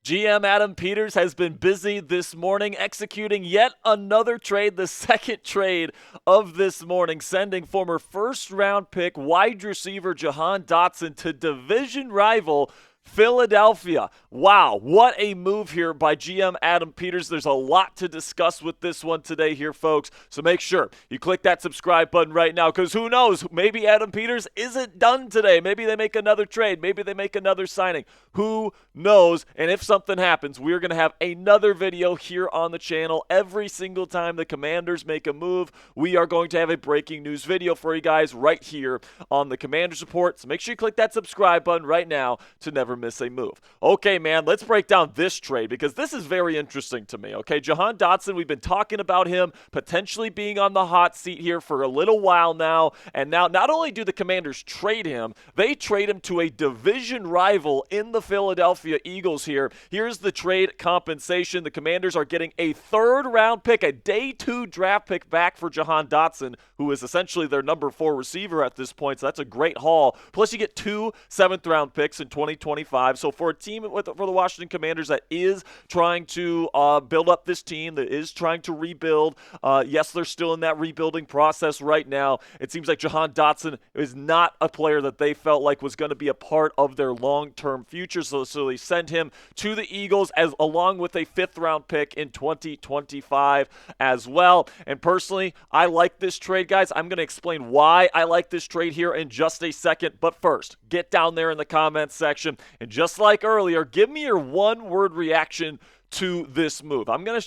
GM Adam Peters has been busy this morning executing yet another trade, the second trade of this morning, sending former first-round pick wide receiver Jahan Dotson to division rival Philadelphia. Wow, what a move here by GM Adam Peters. There's a lot to discuss with this one today here, folks. So make sure you click that subscribe button right now, because who knows, maybe Adam Peters isn't done today. Maybe they make another trade. Maybe they make another signing. Who knows? And if something happens, we're going to have another video here on the channel. Every single time the Commanders make a move, we are going to have a breaking news video for you guys right here on the Commanders Report. So make sure you click that subscribe button right now to never miss a move. Okay, man, let's break down this trade because this is very interesting to me. Okay, Jahan Dotson, we've been talking about him potentially being on the hot seat here for a little while now, and now not only do the Commanders trade him, they trade him to a division rival in the Philadelphia Eagles here. Here's the trade compensation. The Commanders are getting a third-round pick, a day 2 draft pick back for Jahan Dotson, who is essentially their number 4 receiver at this point, so that's a great haul. Plus, you get 2 7th-round picks in 2025. So for a team for the Washignton Commanders that is trying to build up this team, that is trying to rebuild, yes, they're still in that rebuilding process right now. It seems like Jahan Dotson is not a player that they felt like was going to be a part of their long-term future. So they send him to the Eagles along with a 5th-round pick in 2025 as well. And personally, I like this trade, guys. I'm going to explain why I like this trade here in just a second. But first, get down there in the comments section. And just like earlier, give me your one-word reaction to this move. I'm gonna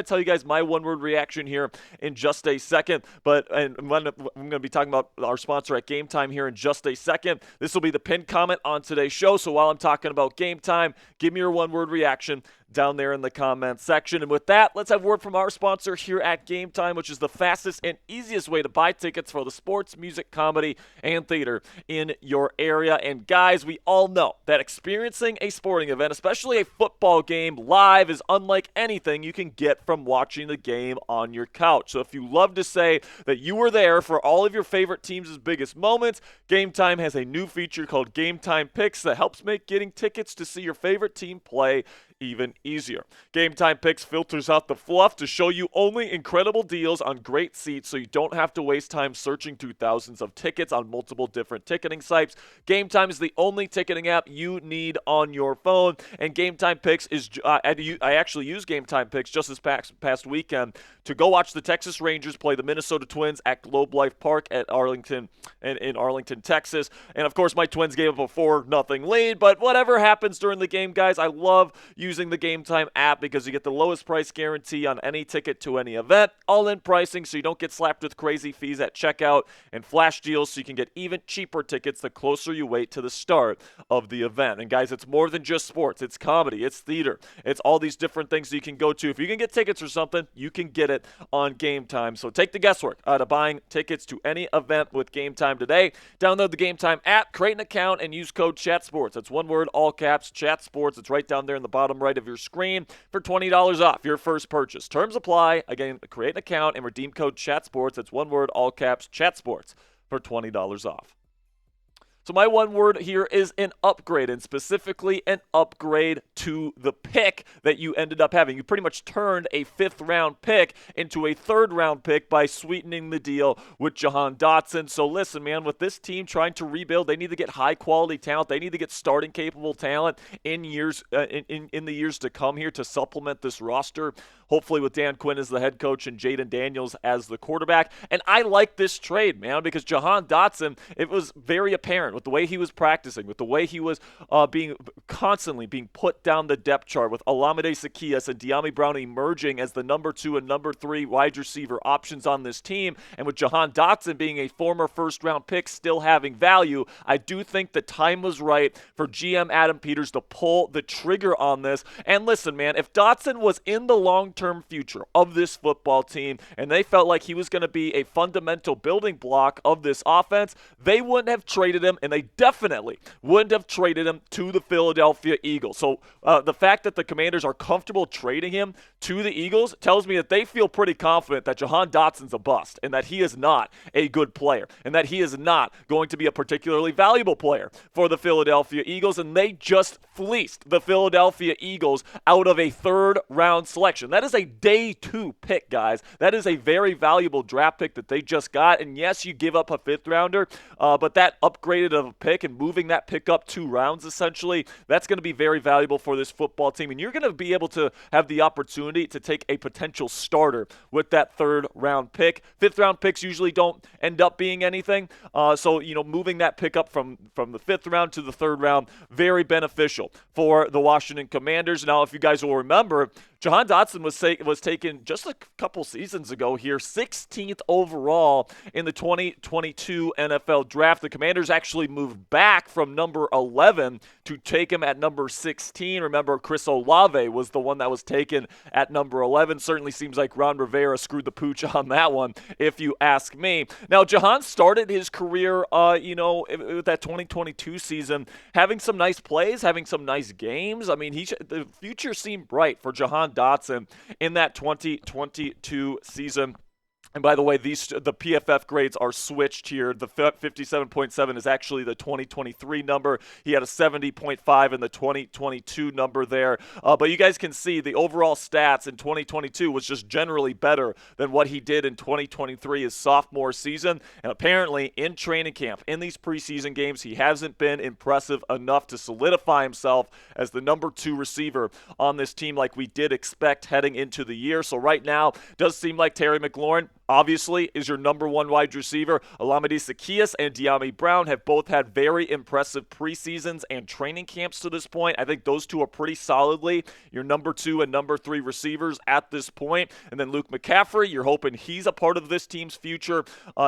tell you guys my one-word reaction here in just a second, I'm gonna be talking about our sponsor at Game Time here in just a second. This will be the pinned comment on today's show, so while I'm talking about Game Time, give me your one-word reaction down there in the comments section. And with that, let's have word from our sponsor here at Game Time, which is the fastest and easiest way to buy tickets for the sports, music, comedy, and theater in your area. And guys, we all know that experiencing a sporting event, especially a football game live, is unlike anything you can get from watching the game on your couch. So if you love to say that you were there for all of your favorite teams' biggest moments, Game Time has a new feature called Game Time Picks that helps make getting tickets to see your favorite team play even easier. Game Time Picks filters out the fluff to show you only incredible deals on great seats, so you don't have to waste time searching through thousands of tickets on multiple different ticketing sites. Game Time is the only ticketing app you need on your phone, and Game Time Picks is I actually used Game Time Picks just this past weekend to go watch the Texas Rangers play the Minnesota Twins at Globe Life Park at Arlington, in Arlington, Texas. And of course, my Twins gave up a 4-0 lead, but whatever happens during the game, guys, I love using the Game Time app because you get the lowest price guarantee on any ticket to any event, all-in pricing so you don't get slapped with crazy fees at checkout, and flash deals so you can get even cheaper tickets the closer you wait to the start of the event. And guys, it's more than just sports. It's comedy, it's theater, it's all these different things you can go to. If you can get tickets or something, you can get it on Game Time. So take the guesswork out of buying tickets to any event with Game Time today. Download the Game Time app, create an account, and use code CHATSPORTS. That's one word, all caps, CHATSPORTS. It's right down there in the bottom right of your screen for $20 off your first purchase. Terms apply. Again, create an account and redeem code CHATSPORTS. That's one word, all caps, CHATSPORTS for $20 off. So my one word here is an upgrade, and specifically an upgrade to the pick that you ended up having. You pretty much turned a 5th-round pick into a 3rd-round pick by sweetening the deal with Jahan Dotson. So listen, man, with this team trying to rebuild, they need to get high-quality talent. They need to get starting-capable talent in the years to come here to supplement this roster, hopefully with Dan Quinn as the head coach and Jayden Daniels as the quarterback. And I like this trade, man, because Jahan Dotson, it was very apparent with the way he was practicing, with the way he was constantly being put down the depth chart, with Olamide Zaccheaus and Dyami Brown emerging as the number 2 and number 3 wide receiver options on this team, and with Jahan Dotson being a former 1st-round pick still having value, I do think the time was right for GM Adam Peters to pull the trigger on this. And listen, man, if Dotson was in the long-term future of this football team and they felt like he was going to be a fundamental building block of this offense, they wouldn't have traded him and they definitely wouldn't have traded him to the Philadelphia Eagles. So the fact that the Commanders are comfortable trading him to the Eagles tells me that they feel pretty confident that Jahan Dotson's a bust and that he is not a good player and that he is not going to be a particularly valuable player for the Philadelphia Eagles, and they just fleeced the Philadelphia Eagles out of a third-round selection. That is a day 2 pick, guys. That is a very valuable draft pick that they just got, and yes, you give up a 5th-rounder, but that upgraded of a pick and moving that pick up 2 rounds, essentially, that's going to be very valuable for this football team, and you're going to be able to have the opportunity to take a potential starter with that 3rd-round pick. 5th-round picks usually don't end up being anything, so, moving that pick up from the 5th round to the 3rd round, very beneficial for the Washington Commanders. Now, if you guys will remember, Jahan Dotson was taken just a couple seasons ago here, 16th overall in the 2022 NFL Draft. The Commanders actually moved back from number 11 to take him at number 16. Remember, Chris Olave was the one that was taken at number 11. Certainly seems like Ron Rivera screwed the pooch on that one, if you ask me. Now, Jahan started his career, with that 2022 season, having some nice plays, having some nice games. I mean, the future seemed bright for Jahan Dotson in that 2022 season. And by the way, the PFF grades are switched here. The 57.7 is actually the 2023 number. He had a 70.5 in the 2022 number there. But you guys can see the overall stats in 2022 was just generally better than what he did in 2023, his sophomore season. And apparently in training camp, in these preseason games, he hasn't been impressive enough to solidify himself as the number 2 receiver on this team like we did expect heading into the year. So right now, does seem like Terry McLaurin obviously is your number 1 wide receiver. Olamide Zaccheaus and Dyami Brown have both had very impressive preseasons and training camps to this point. I think those two are pretty solidly your number 2 and number 3 receivers at this point. And then Luke McCaffrey, you're hoping he's a part of this team's future.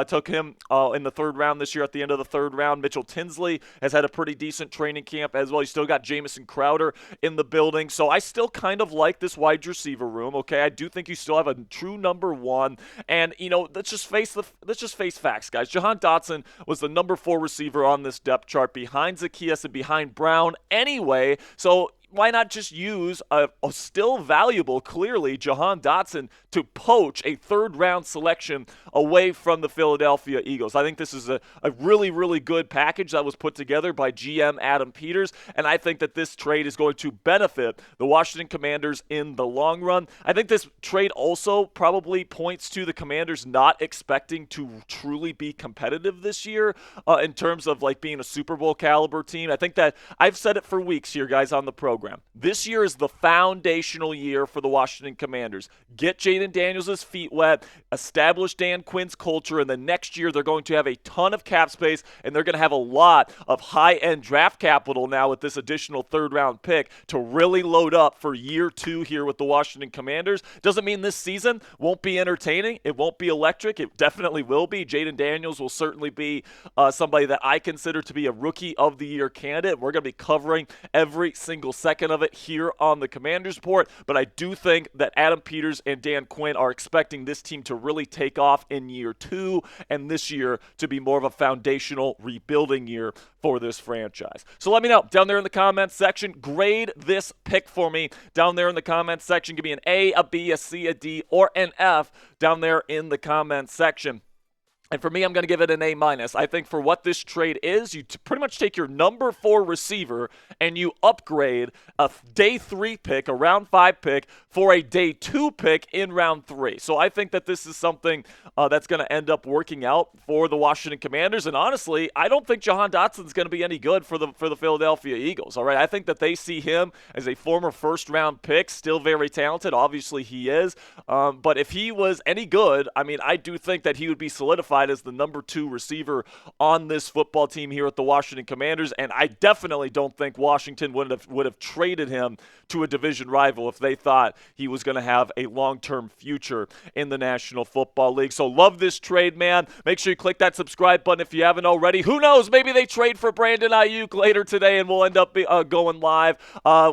Took him in the 3rd round this year at the end of the 3rd round. Mitchell Tinsley has had a pretty decent training camp as well. You still got Jamison Crowder in the building. So I still kind of like this wide receiver room, okay? I do think you still have a true number 1. And let's just face facts, guys. Jahan Dotson was the number 4 receiver on this depth chart behind Zaccheaus and behind Brown anyway. So why not just use a still valuable, clearly, Jahan Dotson to poach a 3rd-round selection away from the Philadelphia Eagles? I think this is a really, really good package that was put together by GM Adam Peters, and I think that this trade is going to benefit the Washington Commanders in the long run. I think this trade also probably points to the Commanders not expecting to truly be competitive this year in terms of being a Super Bowl caliber team. I think that I've said it for weeks here, guys, on the program. This year is the foundational year for the Washington Commanders. Get Jayden Daniels' feet wet, establish Dan Quinn's culture, and then next year they're going to have a ton of cap space, and they're going to have a lot of high-end draft capital now with this additional 3rd-round pick to really load up for year 2 here with the Washington Commanders. Doesn't mean this season won't be entertaining. It won't be electric. It definitely will be. Jayden Daniels will certainly be somebody that I consider to be a Rookie of the Year candidate. We're going to be covering every single second of it here on the Commanders Report, but I do think that Adam Peters and Dan Quinn are expecting this team to really take off in year 2 and this year to be more of a foundational rebuilding year for this franchise. So let me know down there in the comments section. Grade this pick for me down there in the comments section. Give me an A, a B, a C, a D, or an F down there in the comments section. And for me, I'm going to give it an A-. I think for what this trade is, you pretty much take your number 4 receiver and you upgrade a day 3 pick, a round 5 pick, for a day 2 pick in round 3. So I think that this is something that's going to end up working out for the Washington Commanders. And honestly, I don't think Jahan Dotson is going to be any good for the Philadelphia Eagles. All right, I think that they see him as a former 1st-round pick, still very talented. Obviously, he is. But if he was any good, I mean, I do think that he would be solidified as the number 2 receiver on this football team here at the Washington Commanders, and I definitely don't think Washington would have traded him to a division rival if they thought he was going to have a long-term future in the National Football League. So love this trade, man. Make sure you click that subscribe button if you haven't already. Who knows? Maybe they trade for Brandon Ayuk later today, and we'll end up going live.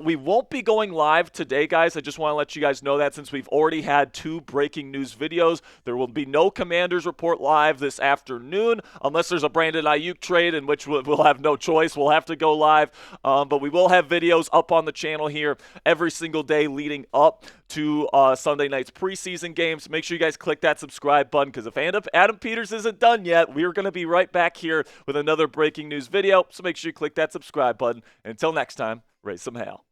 We won't be going live today, guys. I just want to let you guys know that since we've already had 2 breaking news videos. There will be no Commanders Report live live this afternoon, unless there's a Brandon Ayuk trade, in which we'll have no choice. We'll have to go live. But we will have videos up on the channel here every single day leading up to Sunday night's preseason games. Make sure you guys click that subscribe button, because if Adam Peters isn't done yet, we're going to be right back here with another breaking news video. So make sure you click that subscribe button. And until next time, raise some hail.